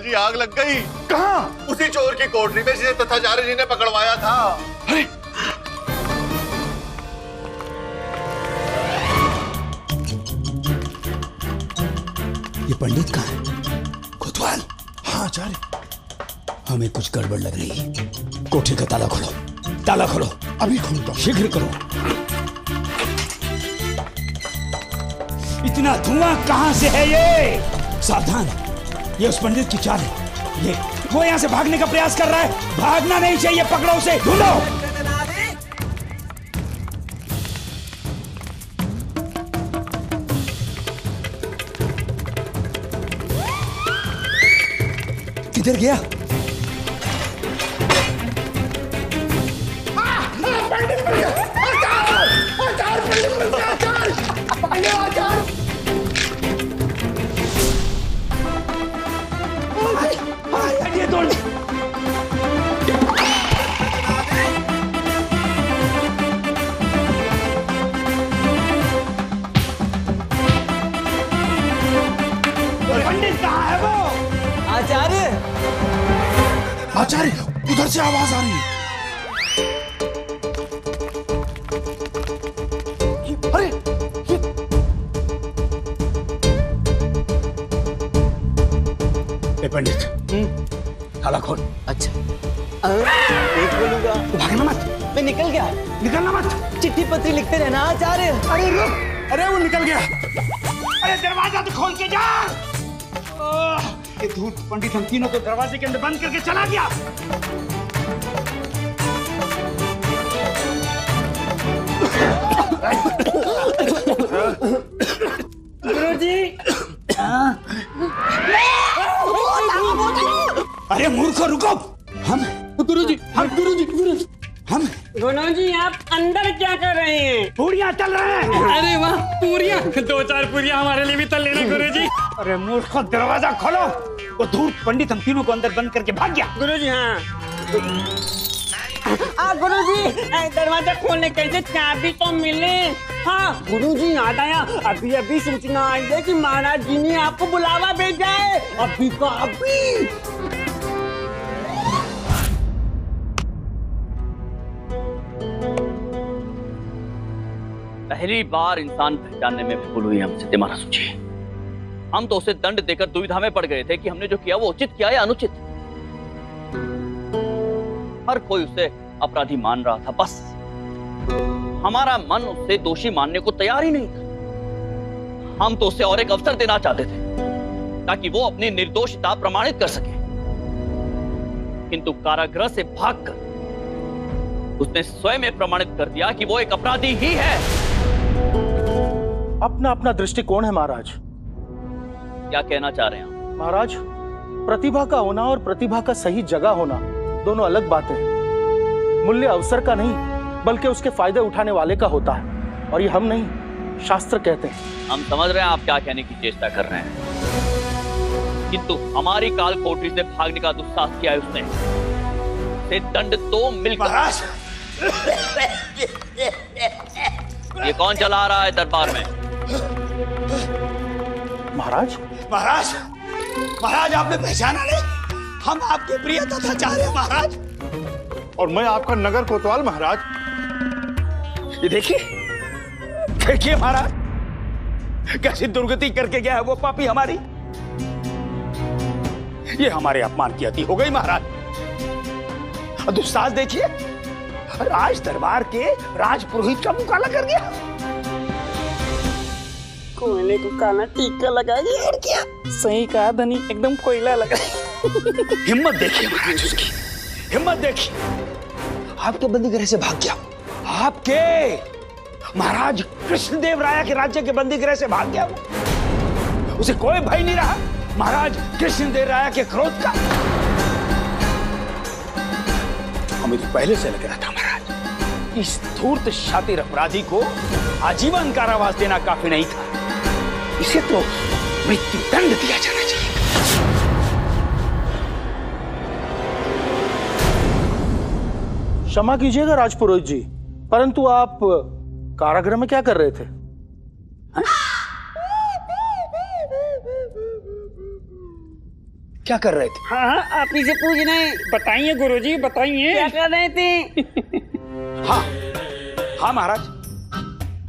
की आग लग गई। कहाँ? उसी चोर की कोठरी में जिसे तथाचार्य जी ने पकड़वाया था। अरे ये पंडित कहाँ है? कोतवाल। हाँ आचार्य। हमें कुछ गड़बड़ लग रही है। कोठरी का ताला खोलो, ताला खोलो। अभी खोलता हूं। शीघ्र करो। इतना धुआं कहां से है ये? सावधान, ये उस पंडित की चाल है। ये वो यहां से भागने का प्रयास कर रहा है। भागना नहीं चाहिए, पकड़ो उसे, ढूंढो। किधर गया? पंडित मिल गया। आचार्य पंडित मिल गया। आचार्य ये तोड़। पंडित कहाँ है वो? आचार्य, आचार्य उधर से आवाज आ रही है। अरे ये पंडित, ताला खोल। अच्छा देख बोलूंगा। भागना मत, मैं निकल गया। निकलना मत। चिट्ठी पत्री लिखते रहना आचार्य। अरे रुक, अरे वो निकल गया। अरे दरवाजा तो खोल के जा। ये धूर्त पंडित हम तीनों को दरवाजे के अंदर बंद करके चला गया। गुरुजी। अरे मूर्खो, रुको। हम गुरुजी, गुरुजी आप अंदर क्या कर रहे हैं? पूरियां तल रहे हैं। अरे वाह, पूरियां। 2-4 पूरियां हमारे लिए भी तल लेना गुरुजी। अरे मूर्खो, दरवाजा खोलो। वो धूर्त पंडित हम तीनों को अंदर बंद करके भाग गया। गुरुजी हाँ। गुरुजी दरवाजा खोलने कैसे? चाबी तो मिले। हाँ गुरुजी याद आया, अभी अभी सूचना आई है कि महाराज जी ने आपको बुलावा भेजा है। अभी का अभी। पहली बार इंसान पहचानने में भूल हुई हमसे, दिमाग सोचिए। हम तो उसे दंड देकर दुविधा में पड़ गए थे कि हमने जो किया वो उचित किया या अनुचित। हर कोई उसे अपराधी मान रहा था, बस हमारा मन उसे दोषी मानने को तैयार ही नहीं था। हम तो उसे और एक अवसर देना चाहते थे ताकि वो अपनी निर्दोषता प्रमाणित कर सके, किंतु कारागृह से भागकर उसने स्वयं प्रमाणित कर दिया कि वो एक अपराधी ही है। अपना अपना दृष्टिकोण है महाराज। क्या कहना चाह रहे हैं महाराज, प्रतिभा का होना और प्रतिभा का सही जगह होना दोनों अलग बातें हैं। मूल्य अवसर का नहीं बल्कि उसके फायदे उठाने वाले का होता है, और ये हम नहीं, शास्त्र कहते हैं। हम समझ रहे हैं आप क्या कहने की चेष्टा कर रहे हैं, किंतु हमारी काल कोठरी से भागने का दुस्साहस किया है उसने। से दंड तो मिलकर। महाराज, ये कौन चला रहा है दरबार में? महाराज, महाराज, महाराज आपने पहचाना नहीं? हम आपके प्रिय तथाचार्य महाराज। और मैं आपका नगर कोतवाल महाराज। ये देखिए, देखिए महाराज, कैसी दुर्गति करके गया है वो पापी हमारी। ये हमारे अपमान की अति हो गई महाराज। और दुस्साहस देखिए, राज दरबार के राजपुरोहित का मुंह काला कर दिया। कोयले को काला टीका लगाइए और क्या? सही कहा धनी, एकदम कोयला लगा। हिम्मत देखिए महाराज उसकी, हिम्मत देखिए। आपके बंदीगृह से भाग गया, आपके महाराज कृष्णदेव राय के राज्य के बंदीगृह से भाग गया वो। उसे कोई भय नहीं रहा महाराज कृष्णदेव राय के क्रोध का। हमें तो पहले से लग रहा था महाराज, इस धूर्त शातिर अपराधी को आजीवन कारावास देना काफी नहीं था, इसे तो मृत्यु दंड दिया जाना चाहिए। क्षमा कीजिएगा राजपुरोहित जी, परंतु आप कारागृह में क्या कर रहे थे? क्या कर रहे थे? हाँ हाँ, आप ही से पूछ रहे हैं। बताइए गुरुजी, बताइए क्या कर रहे थे? हाँ हाँ महाराज,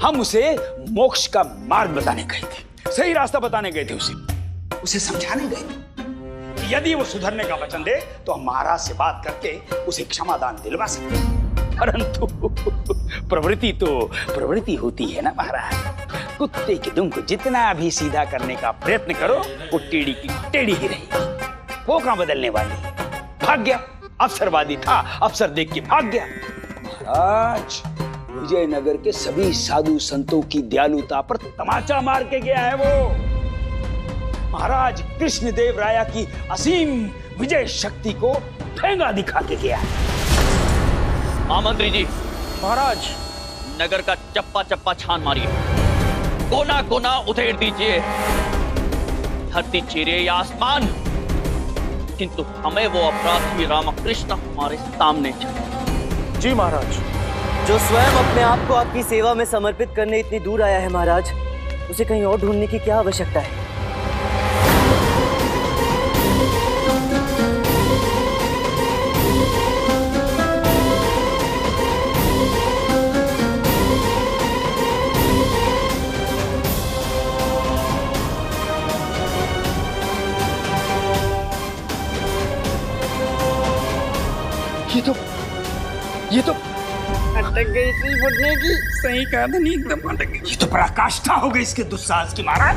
हम उसे मोक्ष का मार्ग बताने गए थे, सही रास्ता बताने गए थे। उसे समझाने गए थे कि यदि वो सुधरने का वचन दे तो हम महाराज से बात करके उसे क्षमादान दिलवा सकते हैं। परंतु प्रवृत्ति तो प्रवृत्ति होती है ना महाराज। कुत्ते की दुम को जितना भी सीधा करने का प्रयत्न करो, वो टेढ़ी की टेढ़ी ही रहेगी। वो कहां बदलने वाली है? भाग गया, अवसरवादी था, अवसर देख के भाग गया। महाराज, विजयनगर के सभी साधु संतों की दयालुता पर तमाचा मार के गया है वो। महाराज कृष्णदेव राया की असीम विजय शक्ति को ठेंगा दिखा के गया है। महामंत्री जी, महाराज, नगर का चप्पा चप्पा छान मारिए, कोना कोना उधेड़ दीजिए, धरती चीरे या आसमान, किंतु हमें वो अपराधी रामकृष्ण हमारे सामने चाहिए। जी महाराज। जो स्वयं अपने आप को आपकी सेवा में समर्पित करने इतनी दूर आया है महाराज, उसे कहीं और ढूंढने की क्या आवश्यकता है? ये तो अटक गई थी फुटने की। सही कहा था, नहीं एकदम अटक गई। ये तो पराकाष्ठा हो गई इसके दुस्साहस की महाराज।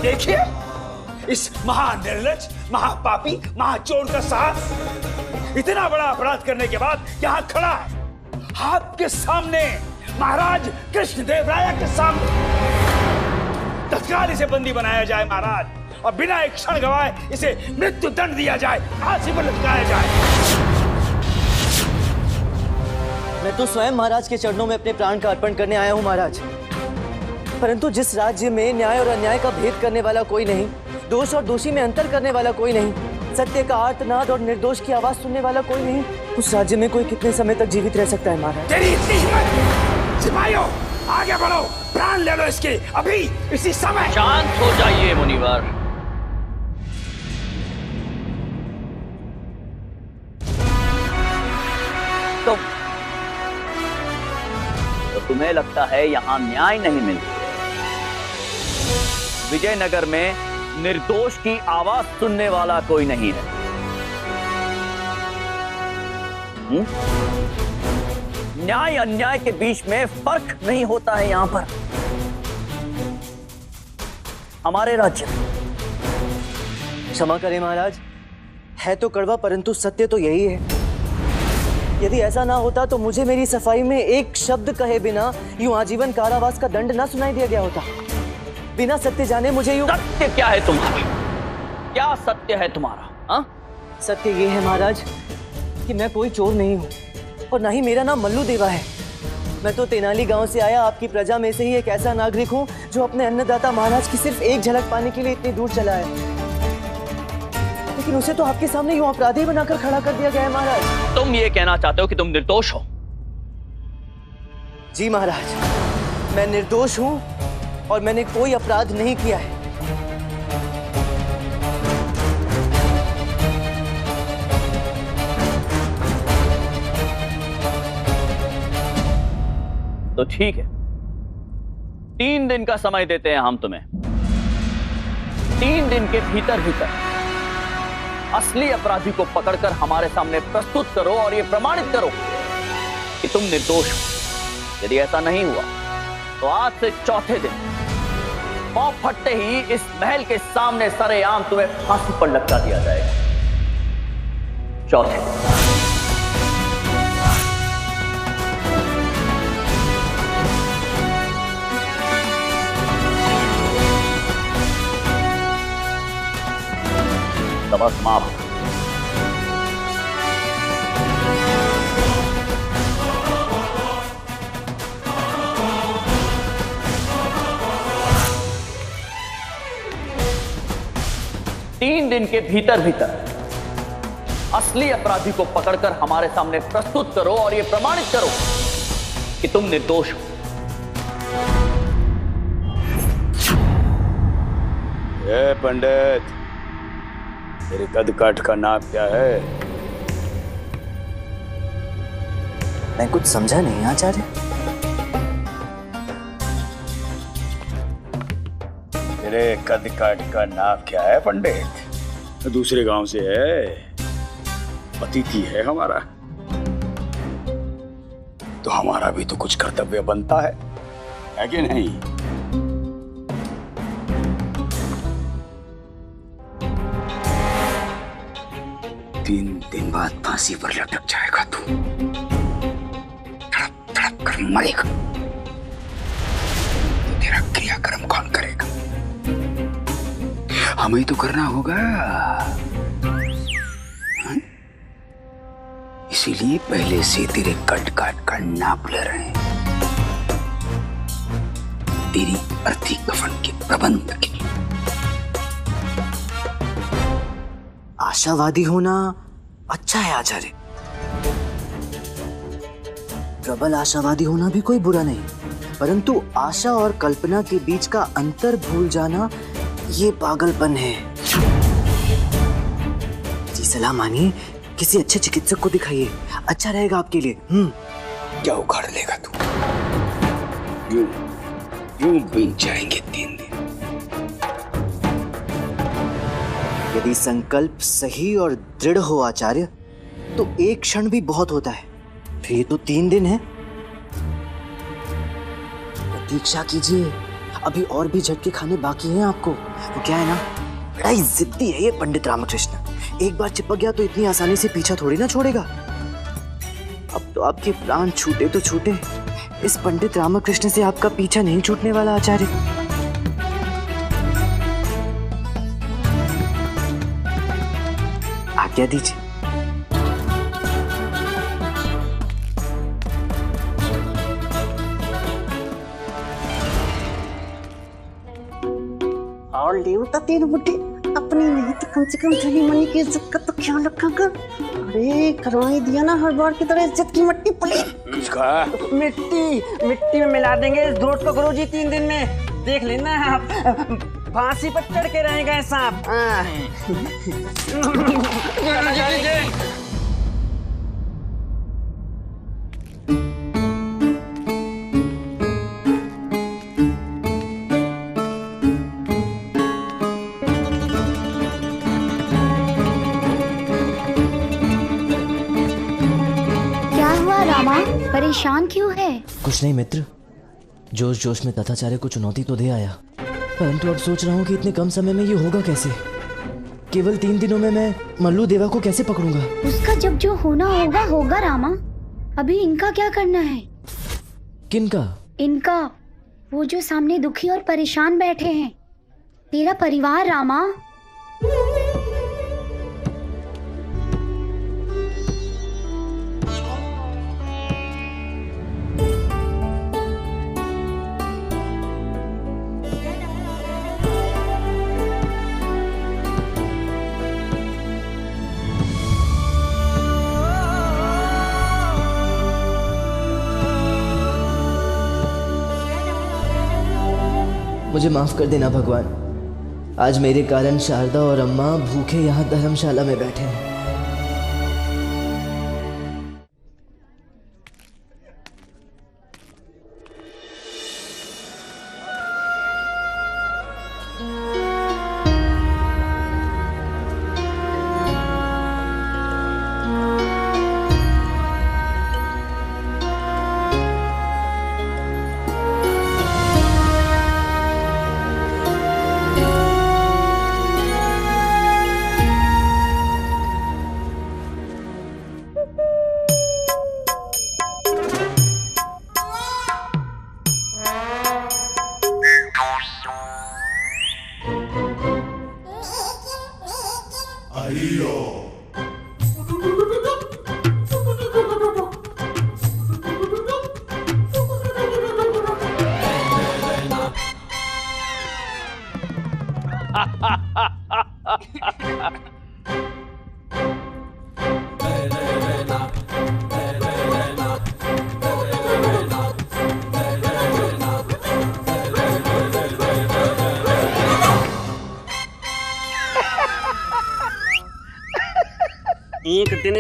देखिए इस महानिर्लज्ज, महापापी, महाचोर का साहस इतना बड़ा अपराध करने के बाद यहाँ खड़ा है आपके सामने, महाराज कृष्णदेव राया के सामने। तत्काल इसे बंदी बनाया जाए महाराज, और बिना एक क्षण गवाए इसे मृत्यु दंड दिया जाए, फांसी पर लटकाया जाए। मैं तो स्वयं महाराज के चरणों में अपने प्राण का अर्पण करने आया हूँ महाराज। परंतु जिस राज्य में न्याय और अन्याय का भेद करने वाला कोई नहीं, दोष और दोषी में अंतर करने वाला कोई नहीं, सत्य का आर्तनाद और निर्दोष की आवाज सुनने वाला कोई नहीं, उस राज्य में कोई कितने समय तक जीवित रह सकता है महाराज? तेरी इतनी हिम्मत! सिपाहियों आगे बढ़ो, प्राण ले लो इसके, अभी इसी समय। शांत हो जाइए मुनिवर। तो तुम्हें लगता है यहां न्याय नहीं मिलता? विजयनगर में निर्दोष की आवाज सुनने वाला कोई नहीं है। न्याय अन्याय के बीच में फर्क नहीं होता है यहां पर हमारे राज्य में। क्षमा करें महाराज, है तो कड़वा परंतु सत्य तो यही है। यदि ऐसा ना होता तो मुझे मेरी सफाई में एक शब्द कहे बिना यूं आजीवन कारावास का दंड ना सुनाई दिया गया होता। बिना सत्य जाने मुझे यूं। सत्य क्या है तुम्हारा? क्या सत्य है तुम्हारा? हा? सत्य ये है महाराज कि मैं कोई चोर नहीं हूँ, और ना ही मेरा नाम मल्लू देवा है। मैं तो तेनाली गांव से आया आपकी प्रजा में से ही एक ऐसा नागरिक हूँ जो अपने अन्नदाता महाराज की सिर्फ एक झलक पाने के लिए इतनी दूर चला है, लेकिन उसे तो आपके सामने यूं अपराधी बनाकर खड़ा कर दिया गया है महाराज। तुम ये कहना चाहते हो कि तुम निर्दोष हो? जी महाराज, मैं निर्दोष हूँ और मैंने कोई अपराध नहीं किया है। तो ठीक है, 3 दिन का समय देते हैं हम तुम्हें। 3 दिन के भीतर असली अपराधी को पकड़कर हमारे सामने प्रस्तुत करो और यह प्रमाणित करो कि तुम निर्दोष हो। यदि ऐसा नहीं हुआ तो आज से चौथे दिन पांव फटते ही इस महल के सामने सरेआम तुम्हें फांसी पर लटका दिया जाएगा। चौथे दिन। सभा समाप्त। तीन दिन के भीतर असली अपराधी को पकड़कर हमारे सामने प्रस्तुत करो और यह प्रमाणित करो कि तुम निर्दोष हो। ए पंडित, तेरे कद काठ का नाप क्या है? मैं कुछ समझा नहीं आचार्य। तेरे कद काठ का नाप क्या है पंडित? दूसरे गांव से है, अतिथि है हमारा, तो हमारा भी तो कुछ कर्तव्य बनता है कि नहीं? तीन दिन बाद फांसी पर लटक जाएगा तू, तड़प तड़प कर मरेगा। तो तेरा क्रियाक्रम कौन करेगा? हमें तो करना होगा। इसीलिए पहले से तेरे कट काट का नाप ले रहे हैं, तेरी अर्थी कफन के प्रबंध के लिए। आशावादी होना अच्छा है आचार्य, प्रबल आशावादी होना भी कोई बुरा नहीं, परंतु आशा और कल्पना के बीच का अंतर भूल जाना ये पागलपन है। जी सलाह मानिए, किसी अच्छे चिकित्सक को दिखाइए, अच्छा रहेगा आपके लिए। क्या उखाड़ लेगा तू? यूं यूं बीत जाएंगे 3 दिन। यदि संकल्प सही और दृढ़ हो आचार्य, तो एक क्षण भी बहुत होता है। फिर ये तो 3 दिन है, प्रतीक्षा कीजिए, अभी और भी झटके खाने बाकी हैं आपको। वो क्या है ना, बड़ा ही जिद्दी है ये पंडित रामकृष्ण। एक बार चिपक गया तो इतनी आसानी से पीछा थोड़ी ना छोड़ेगा। अब तो आपके प्राण छूटे तो छूटे, इस पंडित रामकृष्ण से आपका पीछा नहीं छूटने वाला आचार्य। आज्ञा दीजिए। और देवता तेरे बुढ़े अपनी नहीं तो कम से कम धनी मनी की इज्जत का तो ख्याल रखा कर। अरे करवाई दिया ना हर बार की तरह इज्जत की मट्टी पली। किसका? मिट्टी में मिला देंगे इस धूट को गुरुजी 3 दिन में। देख लेना आप, फांसी पर चढ़ के रहेगा सांप। परेशान क्यों है? कुछ नहीं मित्र, जोश जोश में तथाचार्य को चुनौती तो दे आया, परंतु अब सोच रहा हूँ कि इतने कम समय में ये होगा कैसे। केवल 3 दिनों में मैं मल्लू देवा को कैसे पकड़ूंगा? उसका जब जो होना होगा होगा रामा। अभी इनका क्या करना है? किनका? इनका, वो जो सामने दुखी और परेशान बैठे हैं, तेरा परिवार रामा। मुझे माफ कर देना भगवान, आज मेरे कारण शारदा और अम्मा भूखे यहाँ धर्मशाला में बैठे हैं।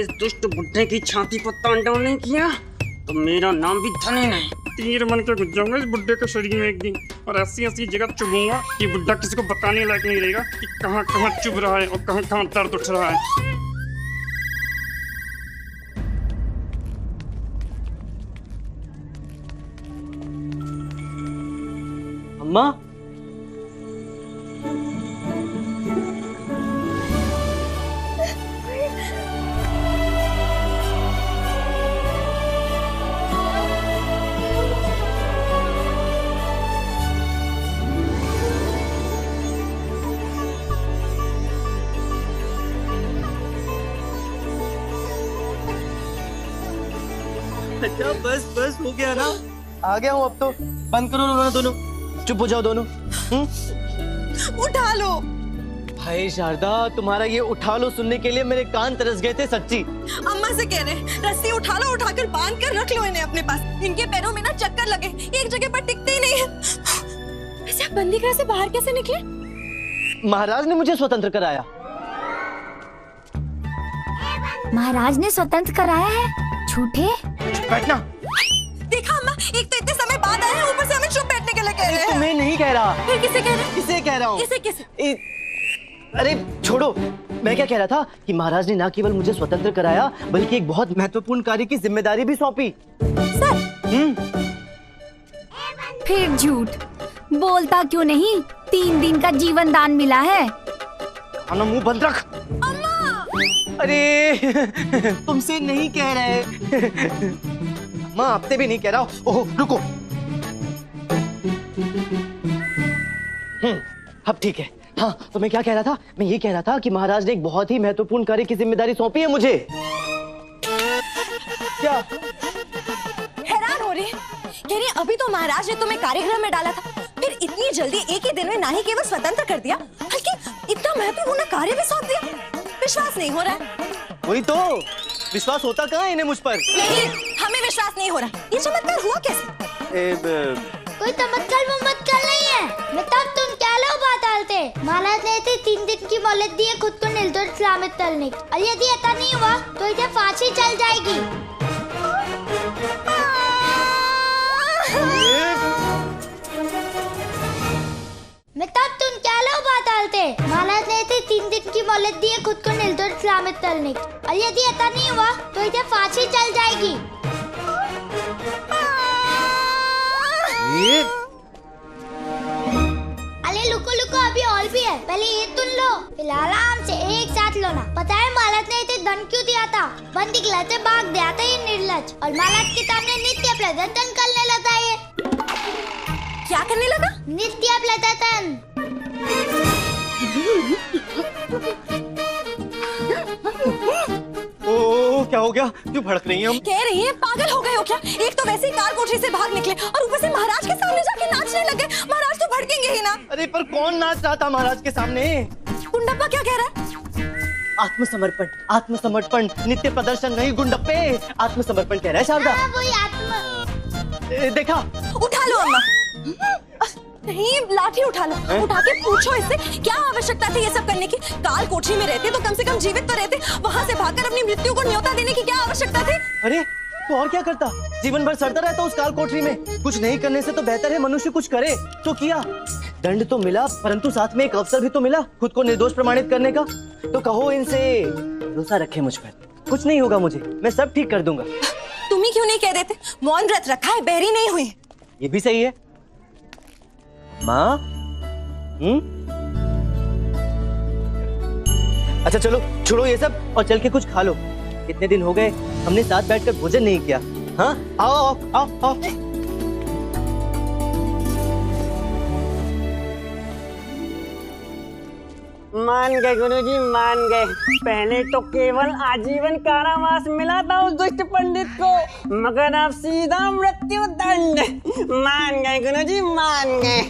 इस दुष्ट बुड्ढे की छाती पर तांडव नहीं किया तो मेरा नाम भी धनी नहीं। तीर बन के घुस जाऊंगा इस बुड्ढे के शरीर में एक दिन और ऐसी ऐसी जगह चुभूंगा कि बुड्ढा किसी को बताने लायक नहीं रहेगा कि कहाँ कहाँ चुभ रहा है और कहाँ कहाँ दर्द उठ रहा है। अम्मा, अच्छा बस बस हो गया ना, आ गया हूँ अब तो। बंद करो रोना दोनों, चुप हो जाओ दोनों। उठा लो। भाई शारदा, तुम्हारा ये उठा लो सुनने के लिए मेरे कान तरस गए थे सच्ची। अम्मा से कह रहे रस्सी उठा लो, उठाकर बांध कर रख लो इन्हें अपने पास। इनके पैरों में ना चक्कर लगे, एक जगह पर टिकते ही नहीं है। वैसे आप बंदीगृह से बाहर कैसे निकले? महाराज ने मुझे स्वतंत्र कराया। महाराज ने स्वतंत्र कराया है? झूठे। बैठना। देखा अम्मा, एक तो इतने समय बाद आए हैं, ऊपर से हमें चुप बैठने के लिए कह रहे हैं। मैं नहीं कह रहा। फिर किसे कह रहे हैं? किसे कह रहा हूँ? किसे? अरे छोड़ो, मैं क्या कह रहा था कि महाराज ने ना केवल मुझे स्वतंत्र कराया बल्कि एक बहुत महत्वपूर्ण कार्य की जिम्मेदारी भी सौंपी। फिर झूठ बोलता क्यों नहीं? 3 दिन का जीवन दान मिला है। खाना मुंह बंद रख। अरे तुमसे नहीं कह रहे। माँ आपसे भी नहीं कह रहा। ओह रुको। अब ठीक है। हाँ तो मैं क्या कह रहा था? मैं ये कह रहा था कि महाराज ने एक बहुत ही महत्वपूर्ण कार्य की जिम्मेदारी सौंपी है मुझे। क्या? हैरान हो रही है? कह रही अभी तो महाराज ने तुम्हें कार्यगृह में डाला था, फिर इतनी जल्दी एक ही दिन में ना ही केवल स्वतंत्र कर दिया बल्कि इतना महत्वपूर्ण कार्य भी सौंप दिया। विश्वास नहीं हो रहा है। वही तो, विश्वास होता कहाँ है इन्हें मुझ पर? नहीं, हमें विश्वास नहीं हो रहा। ये चमत्कार हुआ कैसे? कोई चमत्कार वमत्कार नहीं है। मैं तब तुम क्या लो बात आलते। महाराज ने इसे 3 दिन की मोहलत दी है खुद को निर्दोष सलामत करने की, और यदि ऐसा नहीं हुआ तो इसे फांसी चल जाएगी। मैं तब तुम क्या लो बात आलते। महाराज ने इसे 3 दिन की मोहलत दी है खुद को निर्दोष सलामत करने की, और यदि ऐसा नहीं हुआ तो इसे फांसी चल जाएगी। अरे लुको लुको, अभी और भी है, पहले ये तुम लो। फिलहाल आराम से एक साथ लो ना। पता है महाराज ने इसे दंड क्यों दिया था? बंदीगृह से भाग दिया था ये निर्लज, और महाराज के सामने नित्य प्रदर्शन करने लगा। ये क्या करने लगा? नित्य प्रदर्शन। ओ क्या हो गया? क्यों भड़क रही हैं हम? कह रही है पागल हो गए हो क्या? एक तो वैसे ही काल कोठरी से भाग निकले और ऊपर से महाराज के सामने जाके नाचने लगे। महाराज तो भड़केंगे ही ना। अरे पर कौन नाच रहा था महाराज के सामने? गुंडप्पा क्या कह रहा है? आत्मसमर्पण, आत्मसमर्पण, नित्य प्रदर्शन नहीं गुंडप्पे, आत्मसमर्पण कह रहा है शारदा। देखा? उठा लो अम्मा। नहीं, लाठी उठा लो। उठा के पूछो इससे क्या आवश्यकता थी ये सब करने की? काल कोठरी में रहते तो कम से कम जीवित तो रहते। वहाँ से भागकर अपनी मृत्यु को न्योता देने की क्या आवश्यकता थी? अरे तो और क्या करता? जीवन भर सड़ता रहता उस काल कोठरी में। कुछ नहीं करने से तो बेहतर है मनुष्य कुछ करे। तो किया, दंड तो मिला परंतु साथ में एक अवसर भी तो मिला खुद को निर्दोष प्रमाणित करने का। तो कहो इनसे भरोसा रखे मुझ पर, कुछ नहीं होगा मुझे, मैं सब ठीक कर दूंगा। तुम ही क्यों नहीं कह देते? मौन व्रत रखा है, बहरी नहीं हुई। ये भी सही है माँ। अच्छा चलो छोड़ो ये सब और चल के कुछ खा लो। कितने दिन हो गए हमने साथ बैठकर भोजन नहीं किया। हाँ आओ आओ आओ आओ। मान गए गुरुजी, मान गए। पहले तो केवल आजीवन कारावास मिला था उस दुष्ट पंडित को, मगर अब सीधा मृत्यु दंड। मान गए गुरुजी, मान गए।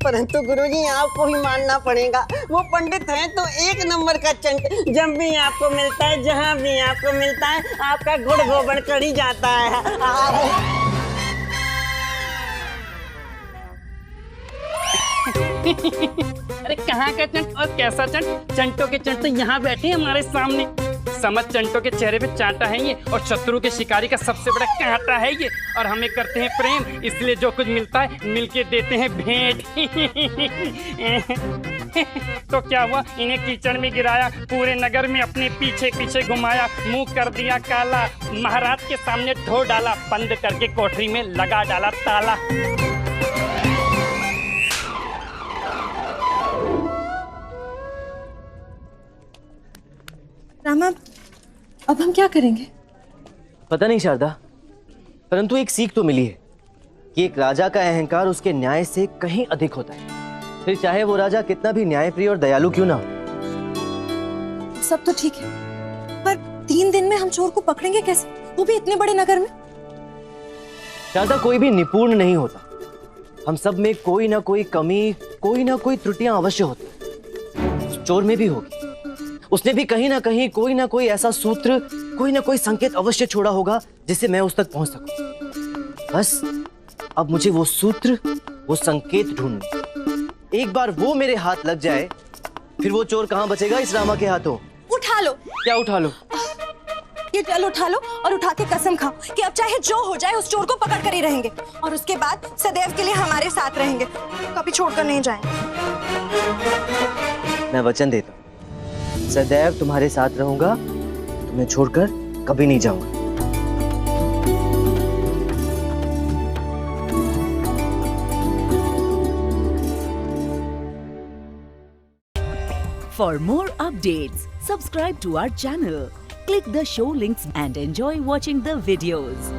परंतु गुरुजी आपको ही मानना पड़ेगा, वो पंडित है तो 1 नंबर का चंट। जब भी आपको मिलता है, जहाँ भी आपको मिलता है, आपका गुड़ गोबर कर ही जाता है। अरे कहाँ का चंट और कैसा चंट? चंटों के चंट तो यहाँ बैठे हैं हमारे सामने। समझ चंटों के चेहरे पे चांटा है ये, और शत्रु के शिकारी का सबसे बड़ा कांटा है ये। और हमें करते हैं प्रेम, इसलिए जो कुछ मिलता है मिलके देते हैं भेंट। तो क्या हुआ, इन्हें कीचड़ में गिराया, पूरे नगर में अपने पीछे पीछे घुमाया, मुंह कर दिया काला, महाराज के सामने ढो डाला, बंद करके कोठरी में लगा डाला ताला। रामा, अब हम क्या करेंगे? पता नहीं शारदा, परंतु एक सीख तो मिली है कि एक राजा का अहंकार उसके न्याय से कहीं अधिक होता है, फिर चाहे वो राजा कितना भी न्यायप्रिय और दयालु क्यों ना हो। सब तो ठीक है, पर 3 दिन में हम चोर को पकड़ेंगे कैसे, वो भी इतने बड़े नगर में? शारदा, कोई भी निपुण नहीं होता। हम सब में कोई ना कोई कमी, कोई ना कोई त्रुटियां अवश्य होती। उस चोर में भी होगी। उसने भी कहीं ना कहीं कोई ना कोई ऐसा सूत्र, कोई ना कोई संकेत अवश्य छोड़ा होगा जिससे मैं उस तक पहुंच सकूं। बस अब मुझे वो सूत्र, वो संकेत ढूंढने। एक बार वो मेरे हाथ लग जाए, फिर वो चोर कहां बचेगा इस रामा के हाथों। उठा लो। क्या उठा लो? ये जल उठा लो और उठा के कसम खाओ कि अब चाहे जो हो जाए उस चोर को पकड़ कर ही रहेंगे, और उसके बाद सदैव के लिए हमारे साथ रहेंगे, कभी छोड़कर नहीं जाएंगे। मैं वचन देता हूं, सदैव तुम्हारे साथ रहूंगा, तुम्हें छोड़कर कभी नहीं जाऊंगा। For more updates, subscribe to our channel, click the show links and enjoy watching the videos.